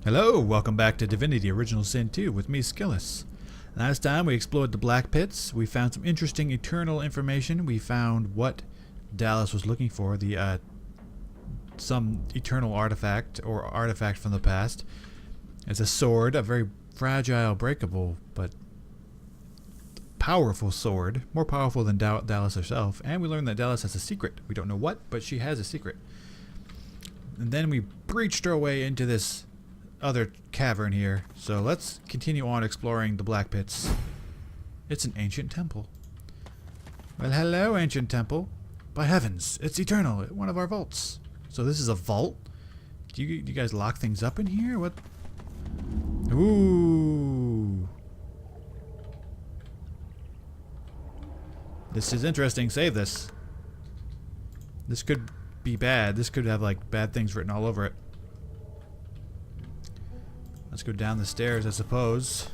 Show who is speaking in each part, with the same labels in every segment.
Speaker 1: Hello, welcome back to Divinity Original Sin 2 with me, Skillis. Last time we explored the Black Pits. We found some interesting eternal information. We found what Dallas was looking for, the some eternal artifact or artifact from the past. It's a sword, a very fragile, breakable, but powerful sword, more powerful than Dallas herself. And we learned that Dallas has a secret. We don't know what, but she has a secret. And then we breached our way into this other cavern here. So let's continue on exploring the Black Pits. It's an ancient temple. Well, hello, ancient temple. By heavens, it's eternal. One of our vaults. So this is a vault? Do you guys lock things up in here? What? Ooh. This is interesting. Save this. This could be bad. This could have like bad things written all over it. Let's go down the stairs, I suppose.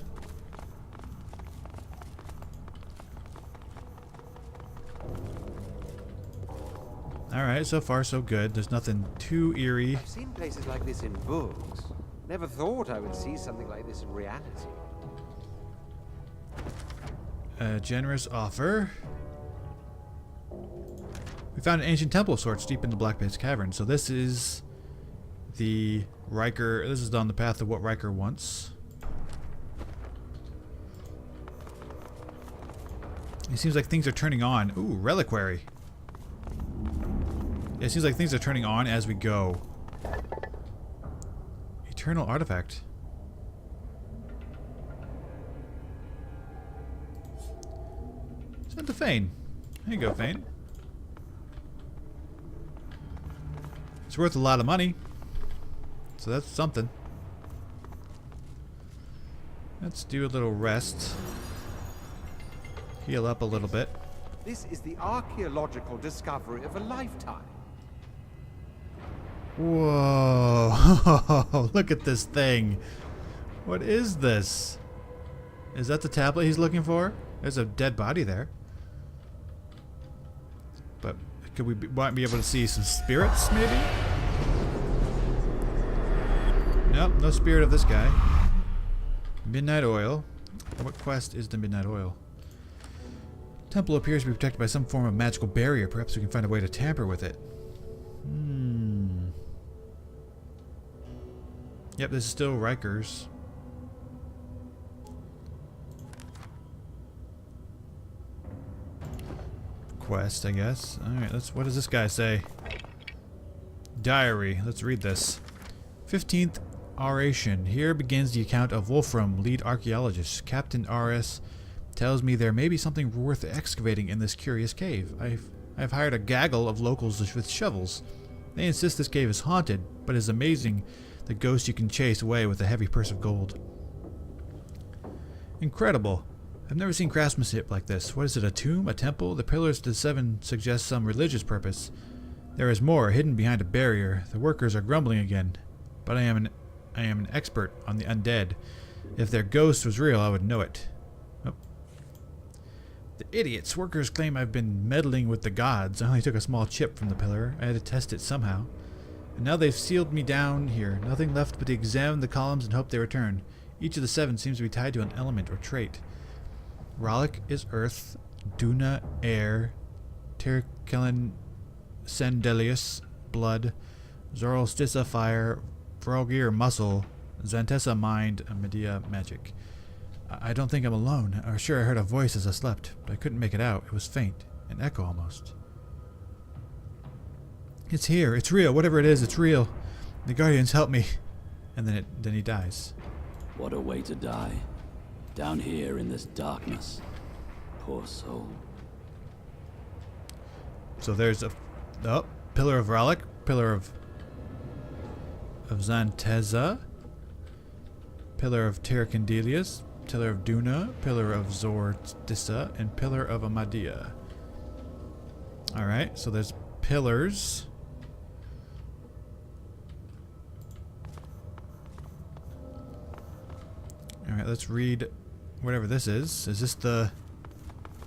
Speaker 1: Alright, so far so good. There's nothing too eerie.
Speaker 2: I've seen places like this in books. Never thought I would see something like this in reality.
Speaker 1: A generous offer. We found an ancient temple of sorts deep in the Black Pits cavern. So this is the Riker. This is on the path of what Riker wants. It seems like things are turning on. Ooh, reliquary. Yeah, it seems like things are turning on as we go. Eternal artifact. Sent to Fane. There you go, Fane. It's worth a lot of money. So that's something. Let's do a little rest. Heal up a little bit.
Speaker 2: This is the archaeological discovery of a lifetime.
Speaker 1: Whoa. Look at this thing. What is this? Is that the tablet he's looking for? There's a dead body there. But could we might be able to see some spirits, maybe? Nope, no spirit of this guy. Midnight oil. What quest is the midnight oil? Temple appears to be protected by some form of magical barrier. Perhaps we can find a way to tamper with it. Yep, this is still Riker's. Quest, I guess. Alright, what does this guy say? Diary. Let's read this. 15th oration. Here begins the account of Wolfram, lead archaeologist. Captain R.S. tells me there may be something worth excavating in this curious cave. I've hired a gaggle of locals with shovels. They insist this cave is haunted, but it's amazing the ghost you can chase away with a heavy purse of gold. Incredible. I've never seen craftsmanship like this. What is it, a tomb? A temple? The pillars to the seven suggest some religious purpose. There is more, hidden behind a barrier. The workers are grumbling again. But I am an expert on the undead. If their ghost was real, I would know it. Oh. The idiots! Workers claim I've been meddling with the gods. I only took a small chip from the pillar. I had to test it somehow. And now they've sealed me down here. Nothing left but to examine the columns and hope they return. Each of the seven seems to be tied to an element or trait. Ralik is earth, Duna air, Tirkelen Sendelius blood, Zoroastissa fire, Vrogir muscle, Zantessa mind, and Medea magic. I don't think I'm alone. I'm sure I heard a voice as I slept, but I couldn't make it out. It was faint, an echo almost. It's here. It's real. Whatever it is, it's real. The Guardians help me. And then he dies.
Speaker 3: What a way to die. Down here in this darkness. Poor soul.
Speaker 1: So there's a pillar of Ralik, pillar of Zantessa, pillar of Terracandelius, pillar of Duna, pillar of Zoroastissa, and pillar of Amadea. Alright, so there's pillars. Alright, let's read whatever this is. Is this the...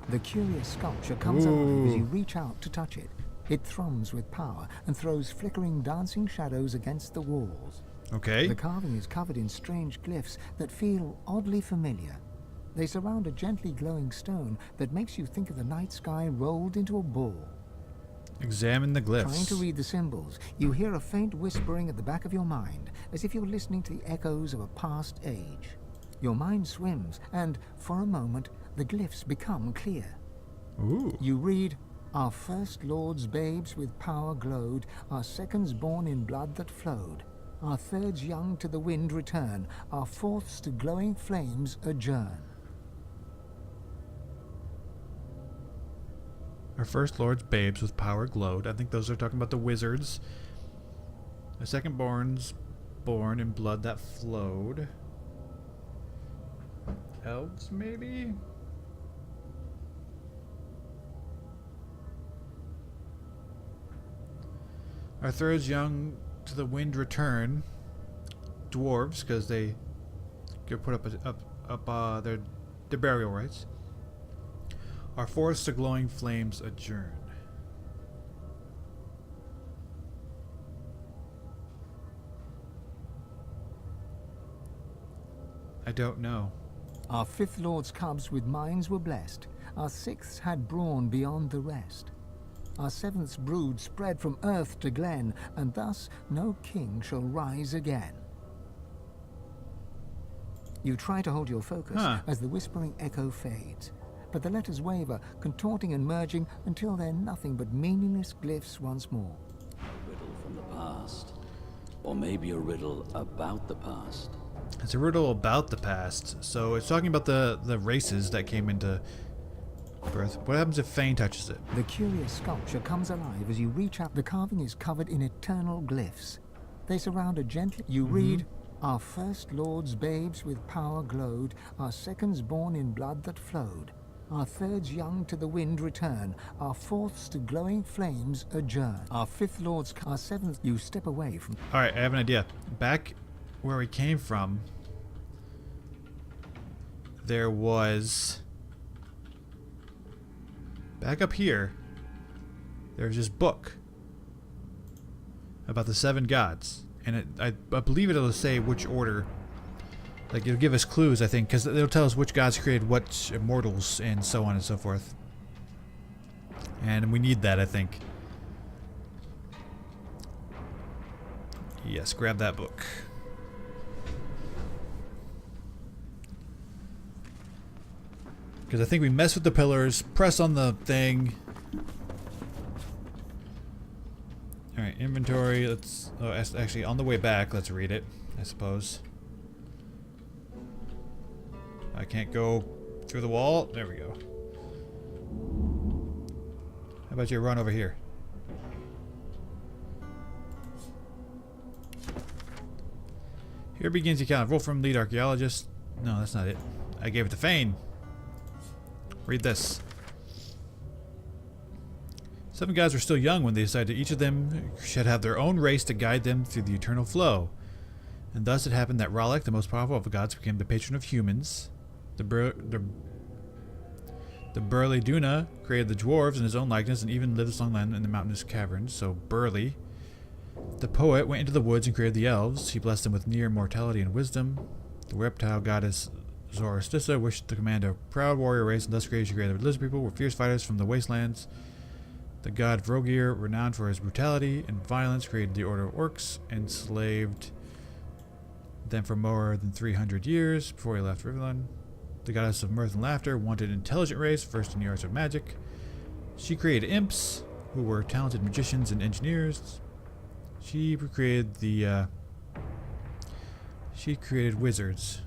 Speaker 4: The curious sculpture comes alive as you reach out to touch it. It thrums with power and throws flickering dancing shadows against the walls.
Speaker 1: Okay.
Speaker 4: The carving is covered in strange glyphs that feel oddly familiar. They surround a gently glowing stone that makes you think of the night sky rolled into a ball.
Speaker 1: Examine the glyphs.
Speaker 4: Trying to read the symbols, you hear a faint whispering at the back of your mind, as if you're listening to the echoes of a past age. Your mind swims, and for a moment, the glyphs become clear.
Speaker 1: Ooh.
Speaker 4: You read, "Our first lords babes with power glowed, our seconds born in blood that flowed. Our thirds young to the wind return, our fourths to glowing flames adjourn."
Speaker 1: Our first lord's babes with power glowed. I think those are talking about the wizards. The second borns born in blood that flowed. Elves, maybe? Our thirds young to the wind return. Dwarves, because they get put up their burial rites. Our fourths to glowing flames adjourn. I don't know.
Speaker 4: Our fifth lord's cubs with minds were blessed, our sixths had brawn beyond the rest. Our seventh's brood spread from earth to glen, and thus no king shall rise again. You try to hold your focus as the whispering echo fades, but the letters waver, contorting and merging until they're nothing but meaningless glyphs once more.
Speaker 3: A riddle from the past. Or maybe a riddle about the past.
Speaker 1: It's a riddle about the past. So it's talking about the races that came into birth. What happens if Fane touches it?
Speaker 4: The curious sculpture comes alive as you reach out. The carving is covered in eternal glyphs. They surround a gently... You read, "Our first lords babes with power glowed, our seconds born in blood that flowed. Our thirds young to the wind return, our fourths to glowing flames adjourn. Our fifth lords, our seventh..." You step away from...
Speaker 1: Alright, I have an idea. Back where we came from, there was... Back up here, there's this book about the 7 gods. And I believe it'll say which order. Like, it'll give us clues, I think, because it'll tell us which gods created what immortals and so on and so forth. And we need that, I think. Yes, grab that book. Because I think we mess with the pillars, press on the thing. Alright, inventory, let's... Oh, actually, on the way back, let's read it, I suppose. I can't go through the wall. There we go. How about you run over here? Here begins the account. Roll from lead archaeologist. No, that's not it. I gave it to Fane. Read this. 7 gods were still young when they decided each of them should have their own race to guide them through the eternal flow. And thus it happened that Ralek, the most powerful of the gods, became the patron of humans. The burly Duna created the dwarves in his own likeness and even lived long land in the mountainous caverns. So Burly. The poet went into the woods and created the elves. He blessed them with near mortality and wisdom. The reptile goddess Zoroastissa wished to command a proud warrior race, and thus created the lizard people, were fierce fighters from the wastelands. The god Vrogir, renowned for his brutality and violence, created the order of orcs, enslaved them for more than 300 years before he left Riverland. The goddess of mirth and laughter wanted an intelligent race, versed in the arts of magic. She created imps, who were talented magicians and engineers. She created wizards.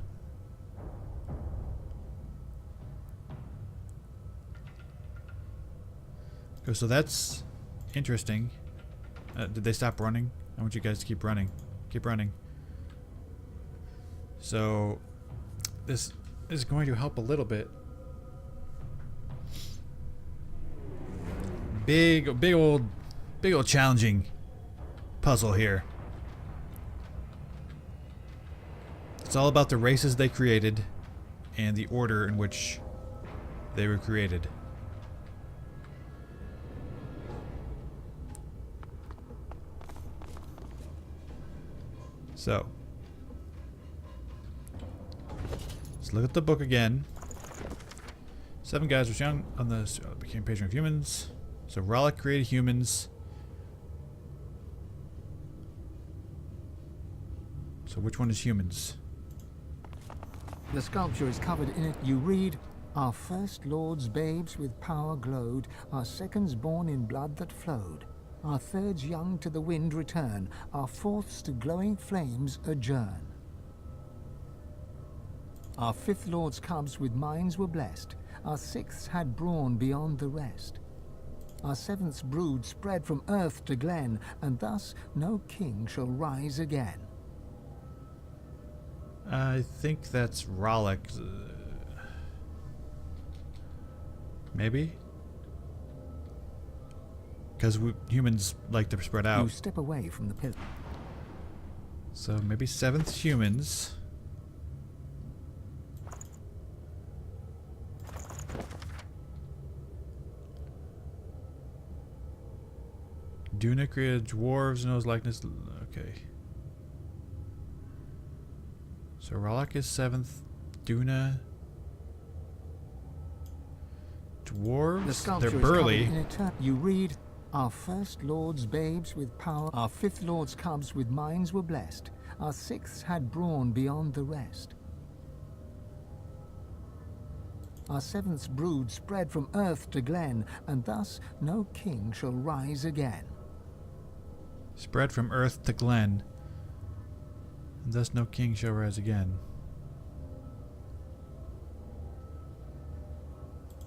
Speaker 1: So that's interesting. Did they stop running? I want you guys to keep running. Keep running. So this is going to help a little bit. Big old challenging puzzle here. It's all about the races they created and the order in which they were created. So look at the book again. 7 guys was young on the became patron of humans. So Rollick created humans. So which one is humans?
Speaker 4: The sculpture is covered in it. You read, our first lords babes with power glowed, our seconds born in blood that flowed, our thirds young to the wind return, our fourths to glowing flames adjourn. Our fifth lord's cubs with minds were blessed, our sixths had brawn beyond the rest. Our seventh's brood spread from earth to glen, and thus no king shall rise again.
Speaker 1: I think that's Rollick. Maybe? Because humans like to spread out.
Speaker 4: You step away from the pillar.
Speaker 1: So maybe 7th humans. Duna created dwarves, knows likeness. Okay. So Rollick is 7th. Duna. Dwarves? They're burly.
Speaker 4: You read, our first lords babes with power, our fifth lords cubs with minds were blessed, our sixths had brawn beyond the rest. Our seventh's brood spread from earth to glen, and thus no king shall rise again.
Speaker 1: Spread from earth to glen, and thus no king shall rise again.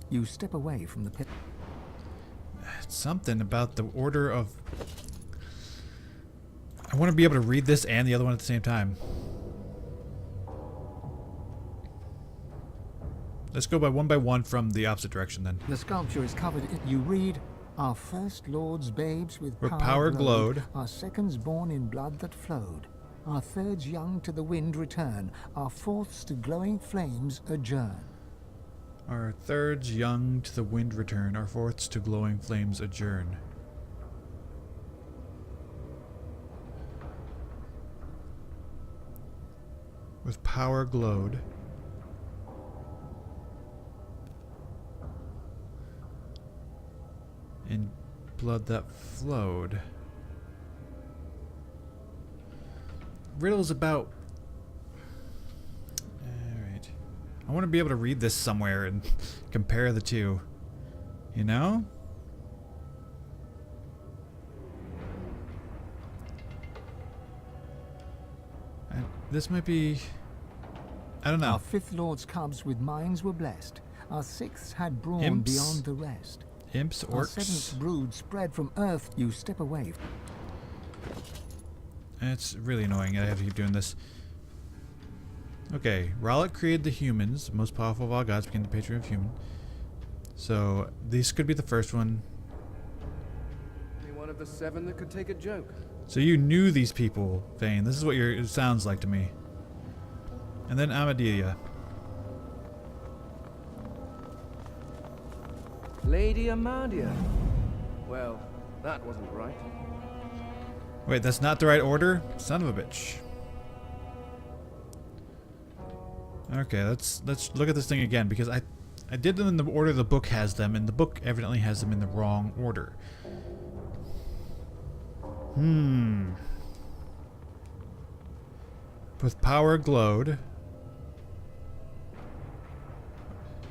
Speaker 4: You step away from the pit.
Speaker 1: It's something about the order of... I want to be able to read this and the other one at the same time. Let's go by one from the opposite direction then.
Speaker 4: The sculpture is covered in... You read, our first lords babes with
Speaker 1: power glowed,
Speaker 4: our seconds born in blood that flowed, our thirds young to the wind return, our fourths to glowing flames adjourn.
Speaker 1: Our thirds young to the wind return, our fourths to glowing flames adjourn. With power glowed. In blood that flowed. Riddles about... Alright. I want to be able to read this somewhere and compare the two. You know? This might be... I don't know.
Speaker 4: Our fifth lord's cubs with minds were blessed. Our sixths had brawn
Speaker 1: Imps.
Speaker 4: beyond the rest.
Speaker 1: Imps,
Speaker 4: Our
Speaker 1: orcs.
Speaker 4: seventh brood spread from earth. You step away.
Speaker 1: It's really annoying. I have to keep doing this. Okay, Rollick created the humans. The most powerful of all gods became the patron of human. So this could be the first one.
Speaker 5: Only one of the 7 that could take a joke.
Speaker 1: So you knew these people, Vane. This is what it sounds like to me. And then Amadelia.
Speaker 5: Lady Amadia. Well, that wasn't right.
Speaker 1: Wait, that's not the right order? Son of a bitch. Okay, let's look at this thing again, because I did them in the order the book has them, and the book evidently has them in the wrong order. With power glowed.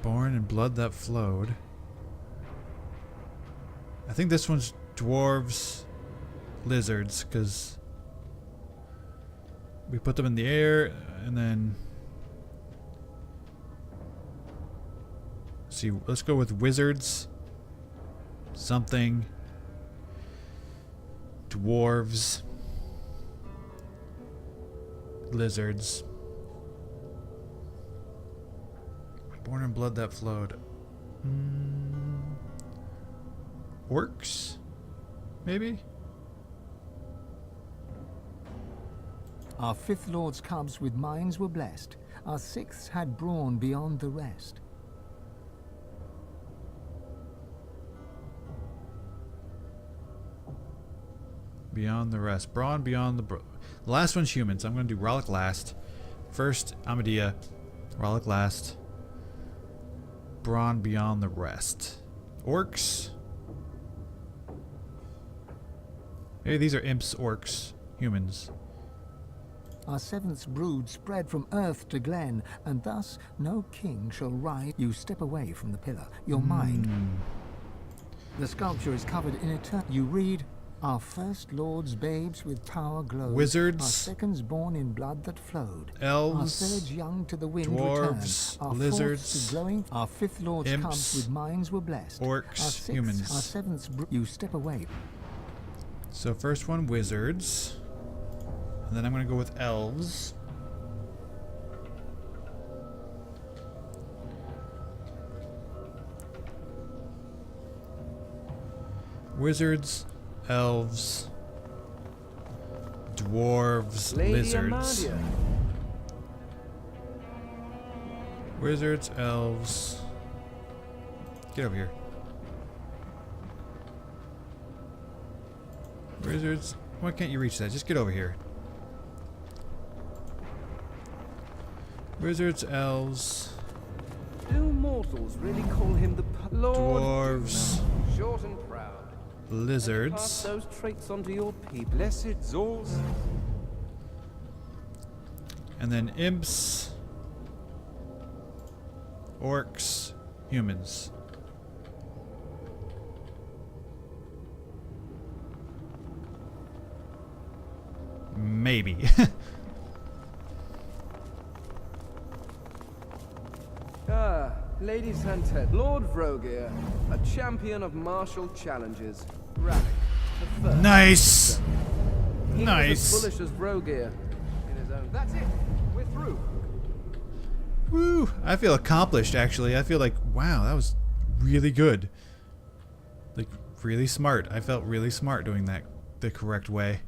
Speaker 1: Born in blood that flowed. I think this one's dwarves, lizards, because we put them in the air, and then... See, let's go with wizards. Something. Dwarves. Lizards. Born in blood that flowed. Orcs? Maybe?
Speaker 4: Our fifth lord's cubs with minds were blessed. Our sixths had brawn beyond the rest.
Speaker 1: Beyond the rest. Brawn beyond the... The last one's humans. I'm going to do Rollick last. First, Amadea. Rollick last. Brawn beyond the rest. Orcs. Maybe these are imps, orcs, humans.
Speaker 4: Our seventh brood spread from earth to glen, and thus no king shall rise. You step away from the pillar, your mind. The sculpture is covered in eternal. You read, our first lords babes with power glowed.
Speaker 1: Wizards.
Speaker 4: Our seconds born in blood that flowed.
Speaker 1: Elves.
Speaker 4: Our thirds young to the wind
Speaker 1: Dwarves.
Speaker 4: returned. Our
Speaker 1: Lizards.
Speaker 4: fourths to glowing. Our fifth lords
Speaker 1: Imps.
Speaker 4: cubs with minds were blessed.
Speaker 1: Orcs.
Speaker 4: Our sixth,
Speaker 1: Humans.
Speaker 4: Our seventh you step away.
Speaker 1: So first one, wizards. And then I'm going to go with elves. Wizards, elves, dwarves,
Speaker 5: Lady
Speaker 1: lizards.
Speaker 5: Amadia.
Speaker 1: Wizards, elves. Get over here. Wizards. Why can't you reach that? Just get over here. Wizards, elves,
Speaker 5: Do mortals really call him the Lord?
Speaker 1: dwarves,
Speaker 5: Short and proud. Pass
Speaker 1: lizards,
Speaker 5: those traits onto your people.
Speaker 2: Blessed Zors.
Speaker 1: and then imps, orcs, humans. Maybe.
Speaker 5: Ah, Lady Santet, Lord Vrogir, a champion of martial challenges. Rallic, the first.
Speaker 1: Nice.
Speaker 5: He
Speaker 1: Nice.
Speaker 5: was as bullish as Vrogir in his own. That's it. We're through.
Speaker 1: Woo! I feel accomplished, actually. I feel like, wow, that was really good. Like, really smart. I felt really smart doing that the correct way.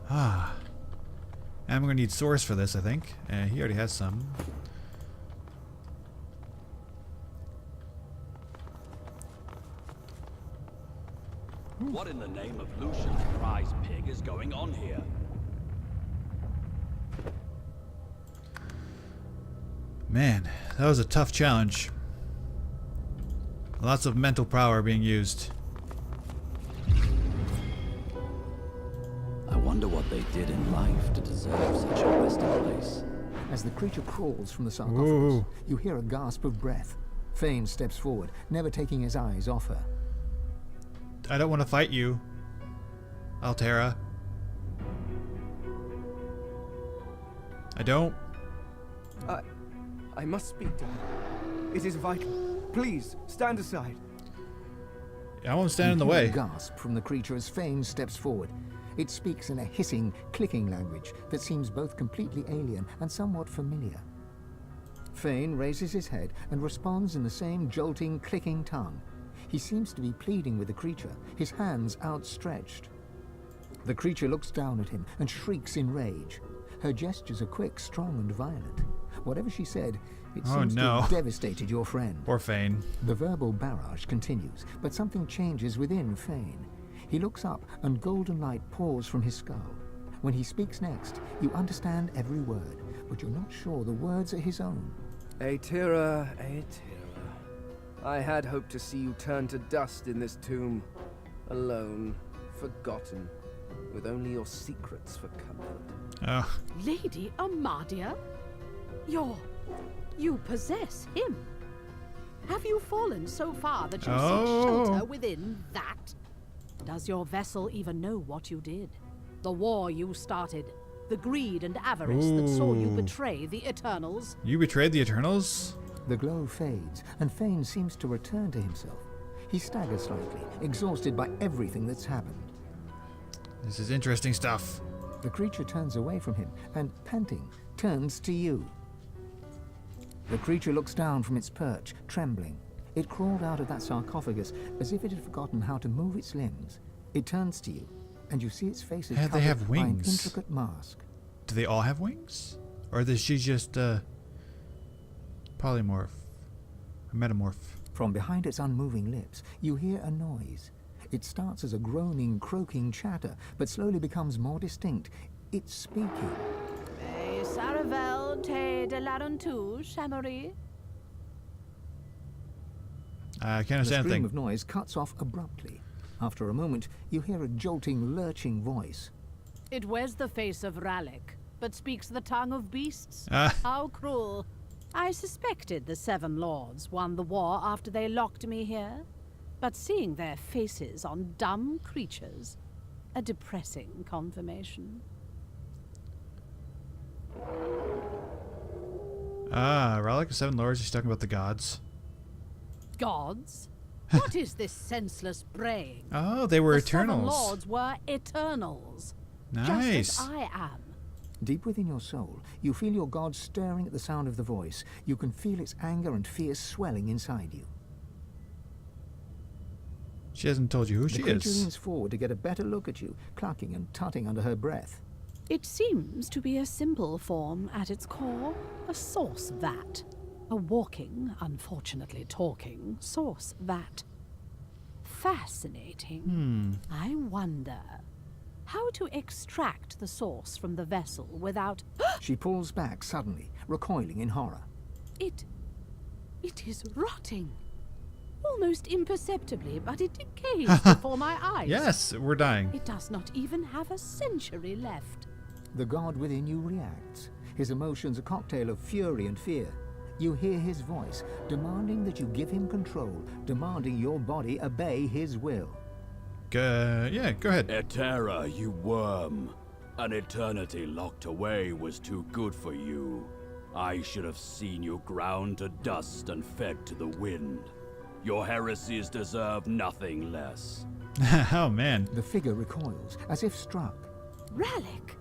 Speaker 1: Ah. And I'm going to need source for this, I think. He already has some.
Speaker 3: What in the name of Lucian's prize pig is going on here?
Speaker 1: Man, that was a tough challenge. Lots of mental power being used.
Speaker 3: I wonder what they did in life to deserve such a resting place.
Speaker 4: As the creature crawls from the sarcophagus,
Speaker 1: Ooh.
Speaker 4: you hear a gasp of breath. Fane steps forward, never taking his eyes off her.
Speaker 1: I don't want to fight you, Aetera. I don't.
Speaker 5: I must speak to her. It is vital. Please, stand aside.
Speaker 1: I won't stand in the
Speaker 4: You hear
Speaker 1: way.
Speaker 4: a gasp from the creature as Fane steps forward. It speaks in a hissing, clicking language that seems both completely alien and somewhat familiar. Fane raises his head and responds in the same jolting, clicking tongue. He seems to be pleading with the creature, his hands outstretched. The creature looks down at him and shrieks in rage. Her gestures are quick, strong, and violent. Whatever she said, it
Speaker 1: Oh,
Speaker 4: seems to
Speaker 1: no.
Speaker 4: have devastated your friend.
Speaker 1: Poor Fane.
Speaker 4: The verbal barrage continues, but something changes within Fane. He looks up and golden light pours from his skull. When he speaks next, you understand every word, but you're not sure the words are his own.
Speaker 5: Aetera, Aetera. I had hoped to see you turn to dust in this tomb. Alone, forgotten, with only your secrets for comfort.
Speaker 1: Oh,
Speaker 6: Lady Amadia? You possess him. Have you fallen so far that you seek shelter within that? Does your vessel even know what you did? The war you started? The greed and avarice that saw you
Speaker 1: Ooh.
Speaker 6: betray the Eternals?
Speaker 1: you betrayed the Eternals?
Speaker 4: The glow fades, and Fane seems to return to himself. He staggers slightly, exhausted by everything that's happened.
Speaker 1: This is interesting stuff.
Speaker 4: The creature turns away from him and, panting, turns to you. The creature looks down from its perch, trembling. It crawled out of that sarcophagus as if it had forgotten how to move its limbs. It turns to you, and you see its face is
Speaker 1: Yeah, they
Speaker 4: covered
Speaker 1: have
Speaker 4: by an
Speaker 1: wings.
Speaker 4: intricate mask.
Speaker 1: Do they all have wings? Or is she just polymorph? A metamorph?
Speaker 4: From behind its unmoving lips, you hear a noise. It starts as a groaning, croaking chatter, but slowly becomes more distinct. It's speaking.
Speaker 6: They Saravel te de Larontu, Chamery.
Speaker 1: I can't
Speaker 4: The
Speaker 1: understand
Speaker 4: stream
Speaker 1: anything.
Speaker 4: of noise cuts off abruptly. After a moment, you hear a jolting, lurching voice.
Speaker 6: It wears the face of Rallick, but speaks the tongue of beasts.
Speaker 1: Ah.
Speaker 6: How cruel. I suspected the Seven Lords won the war after they locked me here, but seeing their faces on dumb creatures, a depressing confirmation.
Speaker 1: Relic of Seven Lords, she's talking about the gods.
Speaker 6: Gods? What is this senseless braying?
Speaker 1: Oh, they were
Speaker 6: The
Speaker 1: Eternals.
Speaker 6: Seven Lords were Eternals.
Speaker 1: Nice.
Speaker 6: Just as I am.
Speaker 4: Deep within your soul, you feel your god stirring at the sound of the voice. You can feel its anger and fear swelling inside you.
Speaker 1: She hasn't told you who
Speaker 4: The
Speaker 1: she
Speaker 4: creature
Speaker 1: is.
Speaker 4: leans forward to get a better look at you, clucking and tutting under her breath.
Speaker 6: It seems to be a simple form at its core, a source vat. A walking, unfortunately talking, source vat. Fascinating. I wonder how to extract the source from the vessel without...
Speaker 4: She pulls back suddenly, recoiling in horror.
Speaker 6: It is rotting. Almost imperceptibly, but it decays before my eyes.
Speaker 1: Yes, we're dying.
Speaker 6: It does not even have a century left.
Speaker 4: The god within you reacts, his emotions a cocktail of fury and fear. You hear his voice, demanding that you give him control, demanding your body obey his will.
Speaker 1: Yeah, go ahead.
Speaker 3: Aetera, you worm. An eternity locked away was too good for you. I should have seen you ground to dust and fed to the wind. Your heresies deserve nothing less.
Speaker 1: Oh, man.
Speaker 4: The figure recoils, as if struck.
Speaker 6: Rallick,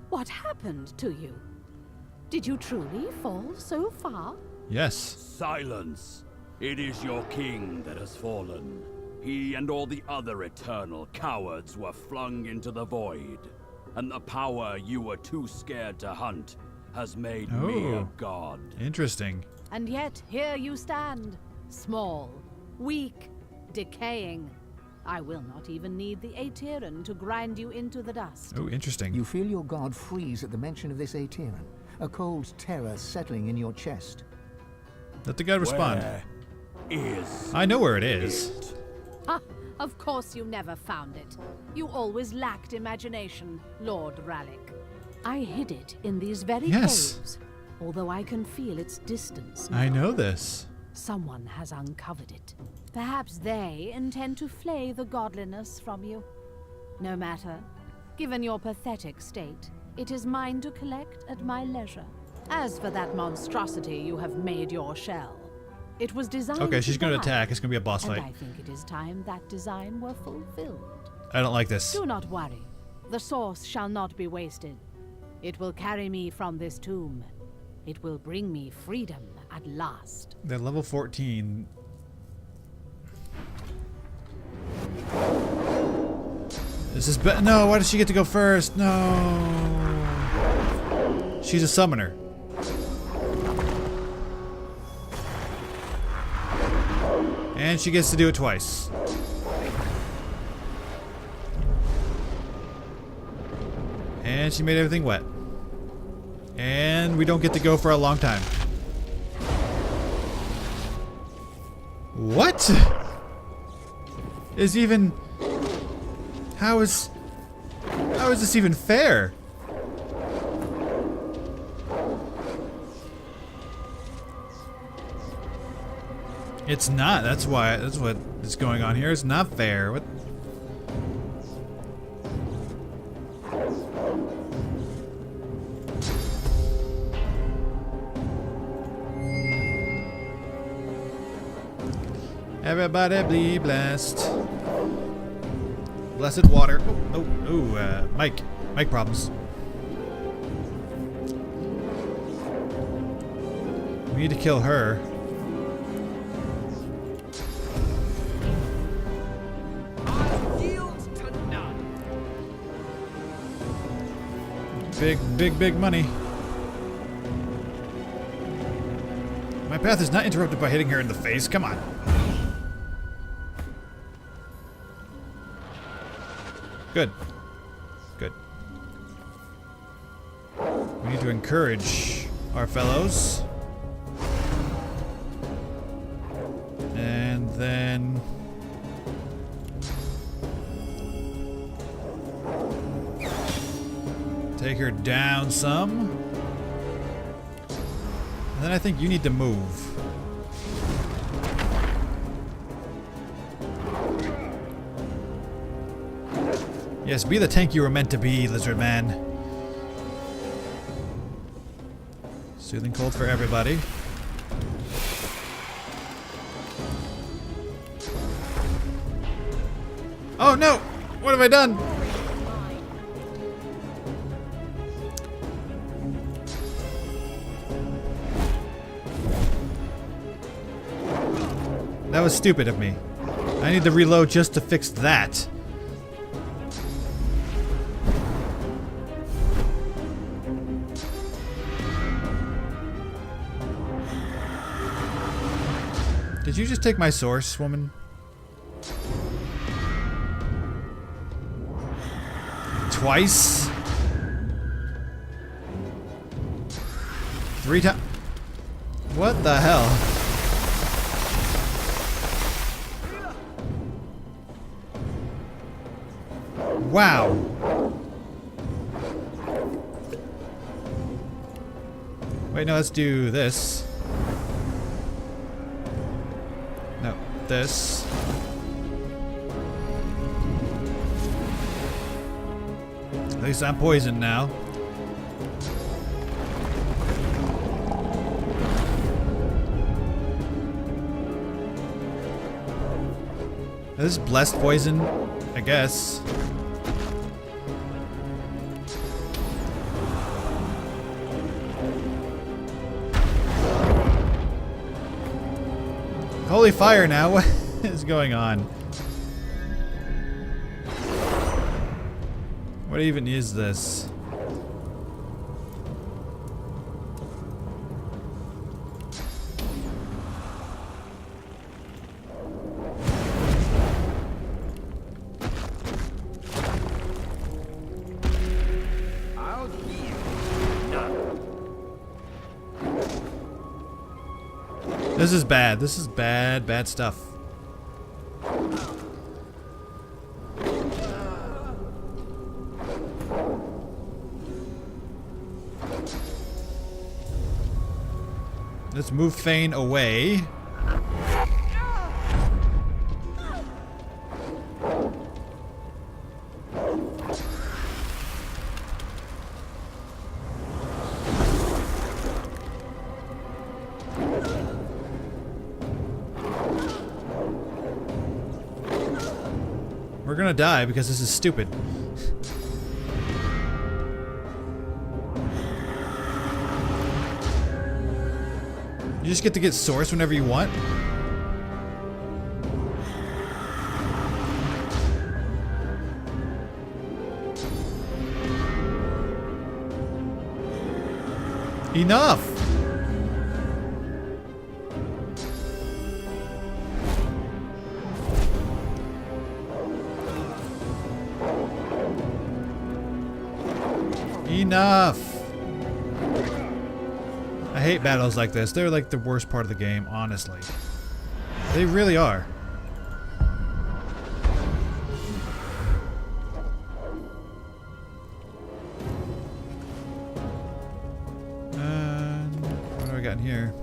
Speaker 6: what happened to you? Did you truly fall so far?
Speaker 1: Yes.
Speaker 3: Silence! It is your king that has fallen. He and all the other eternal cowards were flung into the void. And the power you were too scared to hunt has made me a
Speaker 1: Oh.
Speaker 3: god.
Speaker 1: Interesting.
Speaker 6: And yet here you stand, small, weak, decaying. I will not even need the Aeteran to grind you into the dust.
Speaker 1: Oh, interesting.
Speaker 4: You feel your god freeze at the mention of this Aeteran, a cold terror settling in your chest.
Speaker 1: Let the god respond.
Speaker 3: Where is
Speaker 1: I know where it is.
Speaker 3: it?
Speaker 6: Ha! Of course you never found it. You always lacked imagination, Lord Rallick. I hid it in these very
Speaker 1: Yes.
Speaker 6: caves, although I can feel its distance
Speaker 1: I
Speaker 6: now.
Speaker 1: know this.
Speaker 6: Someone has uncovered it. Perhaps they intend to flay the godliness from you. No matter. Given your pathetic state, it is mine to collect at my leisure. As for that monstrosity you have made your shell, it was designed
Speaker 1: Okay, she's going to
Speaker 6: die,
Speaker 1: attack. It's going to be a boss
Speaker 6: and
Speaker 1: fight.
Speaker 6: I think it is time that design were fulfilled.
Speaker 1: I don't like this.
Speaker 6: Do not worry. The source shall not be wasted. It will carry me from this tomb. It will bring me freedom at last.
Speaker 1: They're level 14. Is this no, why does she get to go first? No. She's a summoner. And she gets to do it twice. And she made everything wet. And we don't get to go for a long time. What? Is even... How is this even fair? It's not. That's what is going on here. It's not fair. What? Everybody be blessed. Blessed water. Mic problems. We need to kill her.
Speaker 5: I yield to none.
Speaker 1: Big money. My path is not interrupted by hitting her in the face. Come on. Good. Good. need to encourage our fellows. And then... take her down some. And then I think you need to move. Yes, be the tank you were meant to be, Lizard Man. Soothing cold for everybody. Oh no! What have I done? That was stupid of me. I need to reload just to fix that. Did you just take my source, woman? Twice? 3 times? What the hell? Wow. Wait, no, let's do this. No, this. At least I'm poisoned now. This is blessed poison, I guess. Holy fire now, what is going on? What even is this?
Speaker 2: I'll yield.
Speaker 1: This is bad. This is bad, bad stuff. Let's move Thane away. We're gonna die because this is stupid. You just get to get source whenever you want? Enough! Enough! I hate battles like this. They're like the worst part of the game, honestly. They really are. What do I got in here?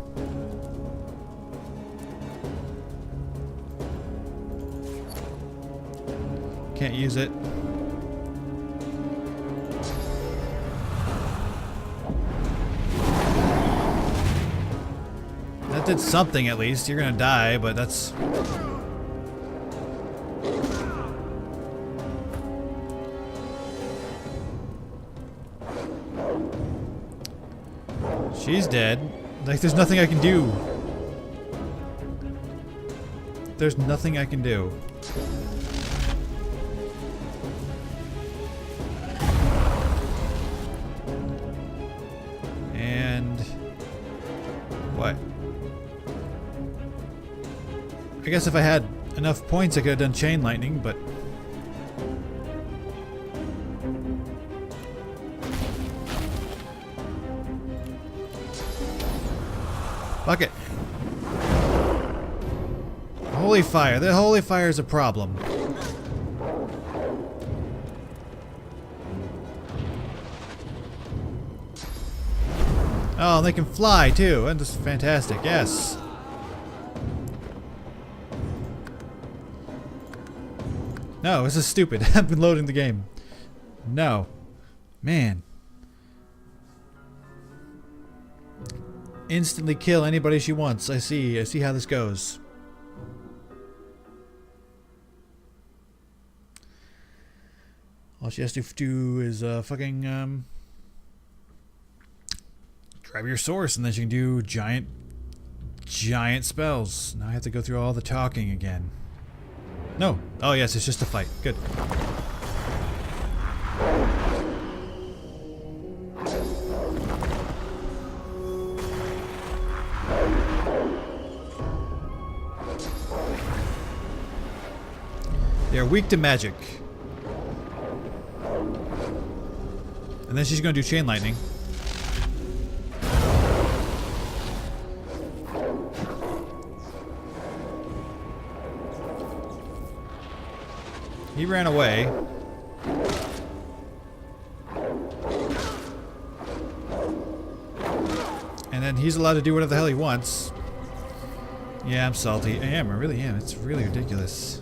Speaker 1: Can't use it. That did something at least. You're gonna die, but that's... She's dead. Like, there's nothing I can do. There's nothing I can do. And... what? I guess if I had enough points I could have done chain lightning, but... Fuck it. Holy fire. The holy fire is a problem. Oh, they can fly too. And this is fantastic. Yes. No, this is stupid. I've been loading the game. No. Man. Instantly kill anybody she wants. I see how this goes. All she has to do is fucking grab your source, and then she can do giant spells. Now I have to go through all the talking again. No. Oh yes, it's just a fight. Good. They're weak to magic. And then she's going to do chain lightning. He ran away. And then he's allowed to do whatever the hell he wants. Yeah, I'm salty. I really am. It's really ridiculous.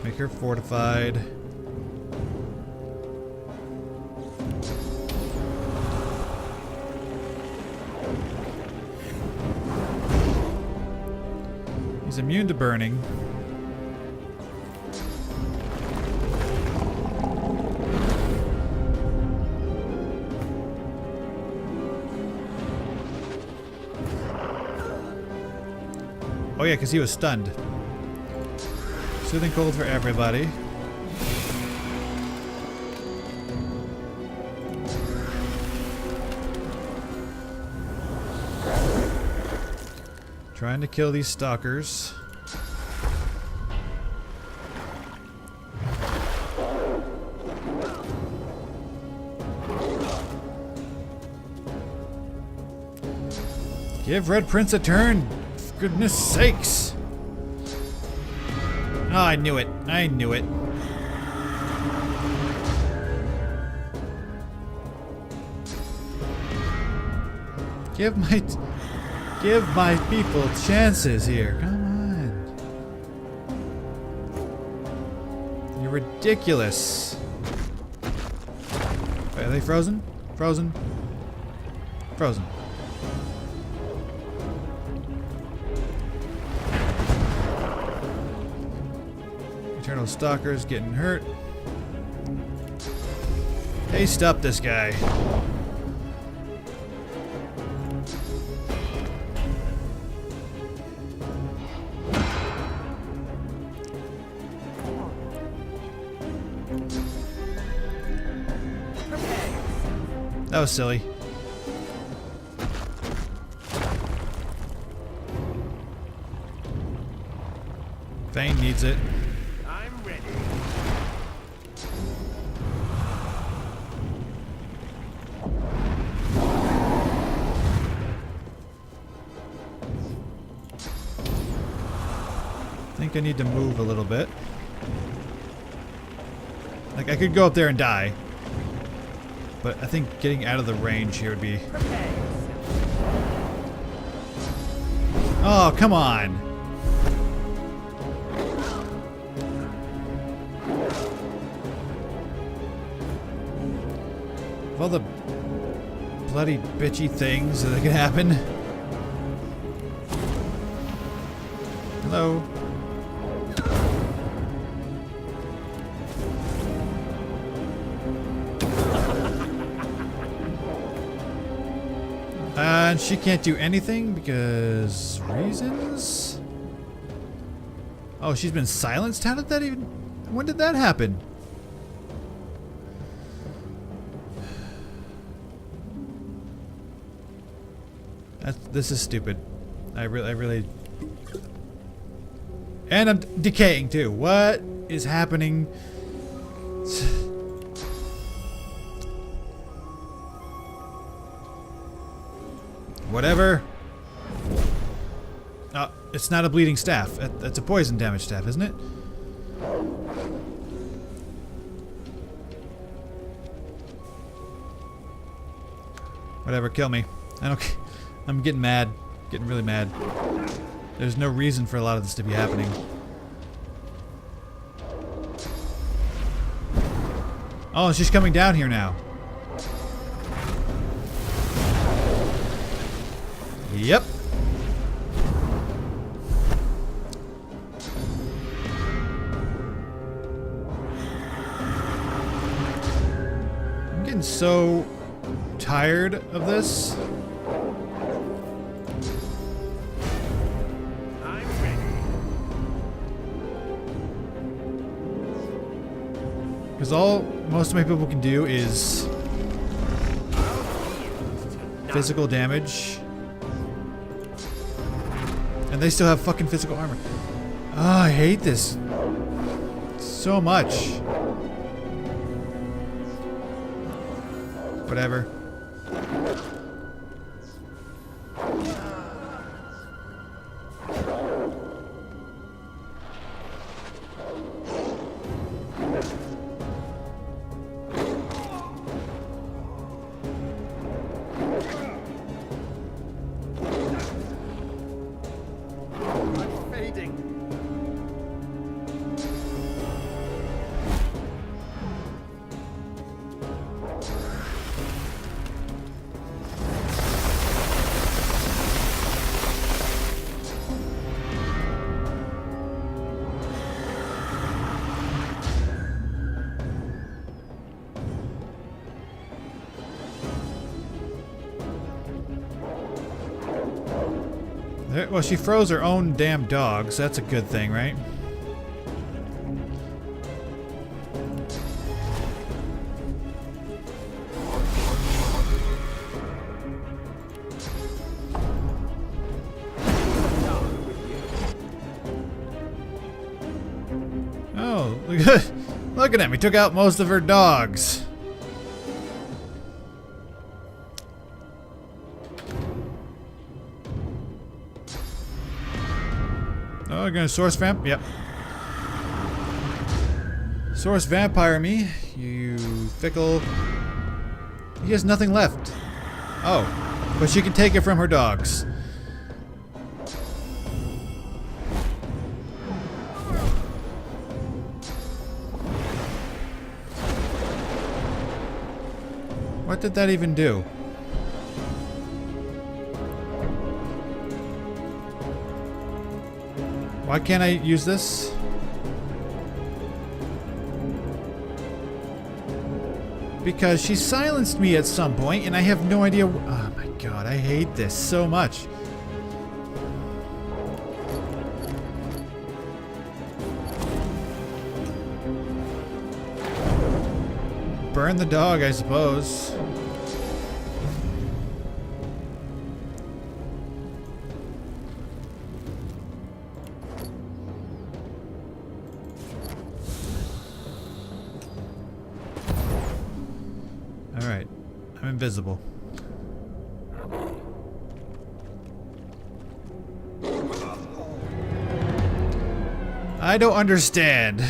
Speaker 1: Make her fortified. He's immune to burning. Oh yeah, because he was stunned. Soothing cold for everybody. Trying to kill these stalkers. Give Red Prince a turn, for goodness sakes. Oh, I knew it. I knew it. Give my people chances here. Come on. You're ridiculous. Wait, are they frozen? Frozen? Frozen. Eternal Stalker's getting hurt. Haste up this guy. That was silly. Vayne needs it.
Speaker 7: I'm ready.
Speaker 1: I think I need to move a little bit. Like, I could go up there and die. But I think getting out of the range here would be... Oh, come on! Of all the bloody bitchy things that can happen. Hello? And she can't do anything because reasons? Oh, she's been silenced? How did that even... When did that happen? This is stupid. I really... And I'm decaying too. What is happening? Whatever. Oh, it's not a bleeding staff. It's a poison damage staff, isn't it? Whatever, kill me. I don't. I'm getting mad. Getting really mad. There's no reason for a lot of this to be happening. Oh, she's coming down here now. Yep. I'm getting so tired of this. Because all most of my people can do is physical damage. And they still have fucking physical armor. Oh, I hate this so much. Whatever. Well, she froze her own damn dogs. That's a good thing, right? Oh, look at him. He took out most of her dogs. Oh, gonna source vamp? Yep. Source vampire me, you fickle. He has nothing left. Oh, but she can take it from her dogs. What did that even do? Why can't I use this? Because she silenced me at some point and I have no idea. Oh my god, I hate this so much. Burn the dog, I suppose. Alright, I'm invisible. I don't understand.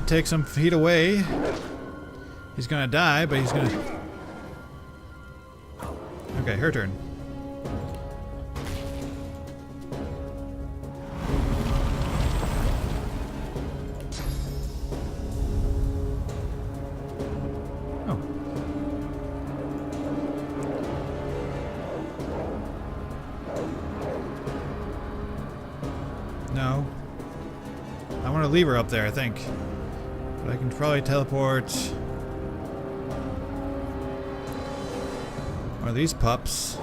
Speaker 1: Might take some feet away. He's gonna die, but he's gonna... Okay, her turn. Oh. No. I want to leave her up there, I think. But I can probably teleport... One of these pups.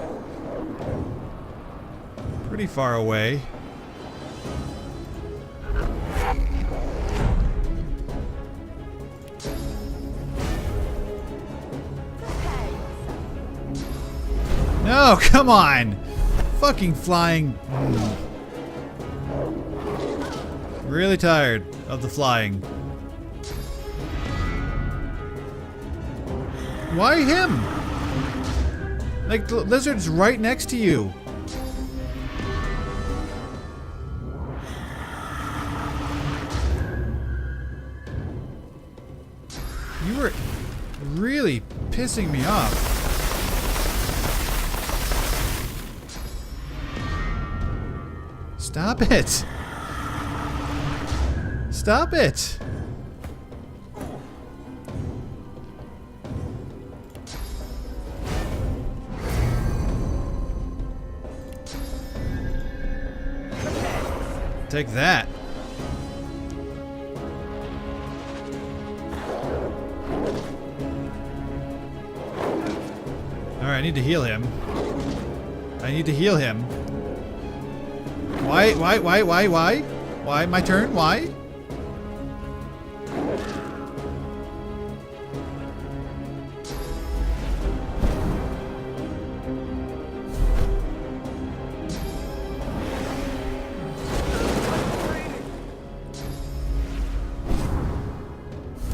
Speaker 1: Pretty far away. No, come on! Fucking flying. Really tired of the flying. Why him? Like, the lizard's right next to you. You were really pissing me off. Stop it. Stop it. Take that. Alright, I need to heal him. I need to heal him. Why? Why? My turn? Why?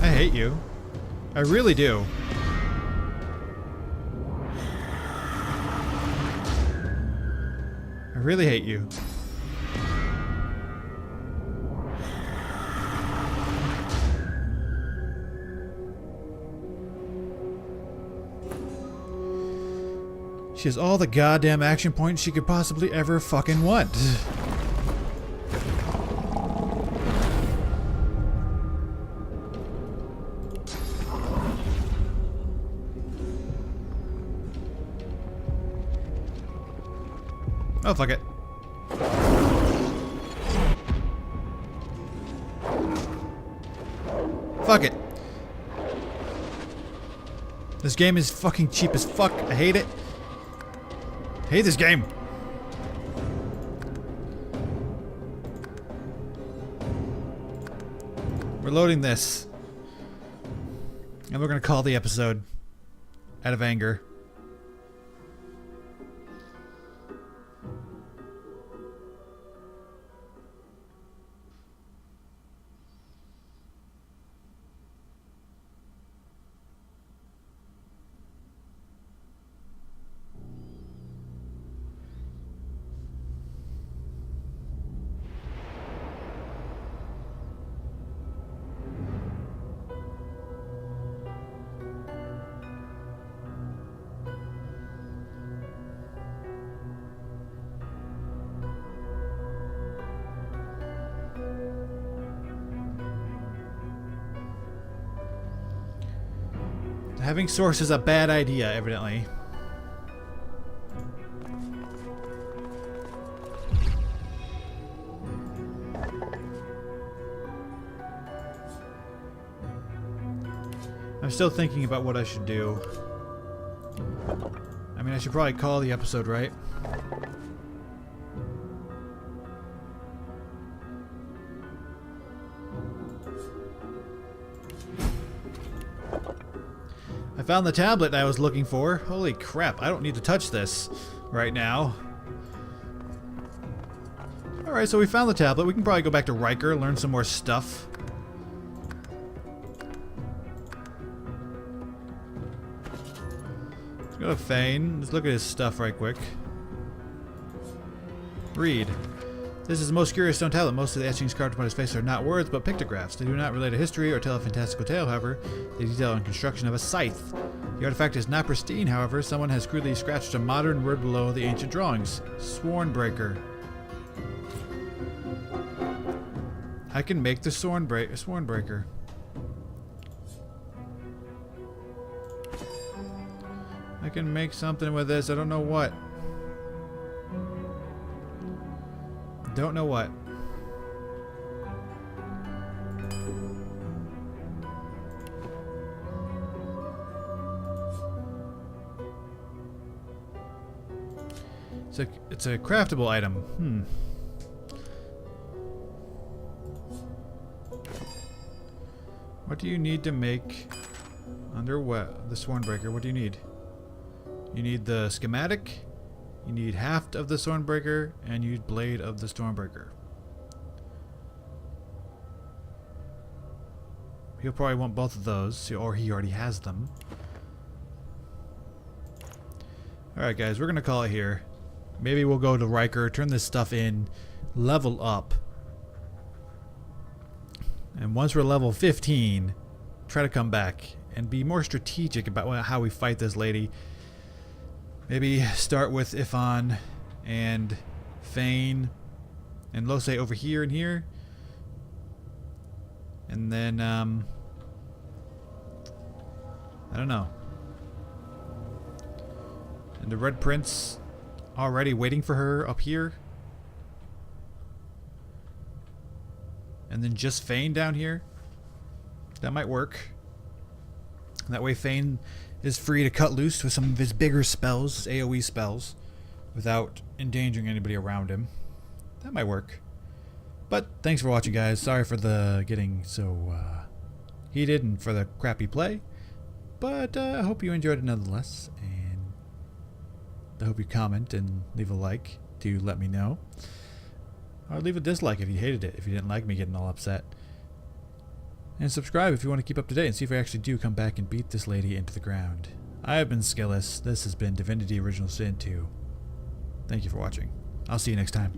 Speaker 1: I hate you. I really do. I really hate you. She has all the goddamn action points she could possibly ever fucking want. Oh, fuck it. Fuck it. This game is fucking cheap as fuck. I hate it. I hate this game. We're loading this. And we're gonna call the episode out of anger. Having source is a bad idea, evidently. I'm still thinking about what I should do. I mean, I should probably call the episode, right? I found the tablet I was looking for. Holy crap, I don't need to touch this right now. Alright, so we found the tablet. We can probably go back to Riker, learn some more stuff. Let's go to Thane. Let's look at his stuff right quick. Read. This is the most curious stone tablet. Most of the etchings carved upon his face are not words, but pictographs. They do not relate a history or tell a fantastical tale, however. They detail the construction of a scythe. The artifact is not pristine, however. Someone has crudely scratched a modern word below the ancient drawings. Swornbreaker. I can make the Swornbreaker. I can make something with this. I don't know what. Don't know what. It's a craftable item. What do you need to make under what? The Swornbreaker? What do you need? You need the schematic. You need haft of the Stormbreaker, and you need blade of the Stormbreaker. He'll probably want both of those, or he already has them. Alright guys, we're going to call it here. Maybe we'll go to Riker, turn this stuff in, level up. And once we're level 15, try to come back and be more strategic about how we fight this lady. Maybe start with Ifan and Fane and Lose over here and here. And then, I don't know. And the Red Prince already waiting for her up here. And then just Fane down here. That might work. That way Fane is free to cut loose with some of his bigger spells, AoE spells, without endangering anybody around him. That might work. But thanks for watching, guys. Sorry for the getting so heated and for the crappy play. But I hope you enjoyed it nonetheless. And I hope you comment and leave a like to let me know. Or leave a dislike if you hated it, if you didn't like me getting all upset. And subscribe if you want to keep up to date and see if I actually do come back and beat this lady into the ground. I have been Skillis. This has been Divinity Original Sin 2. Thank you for watching. I'll see you next time.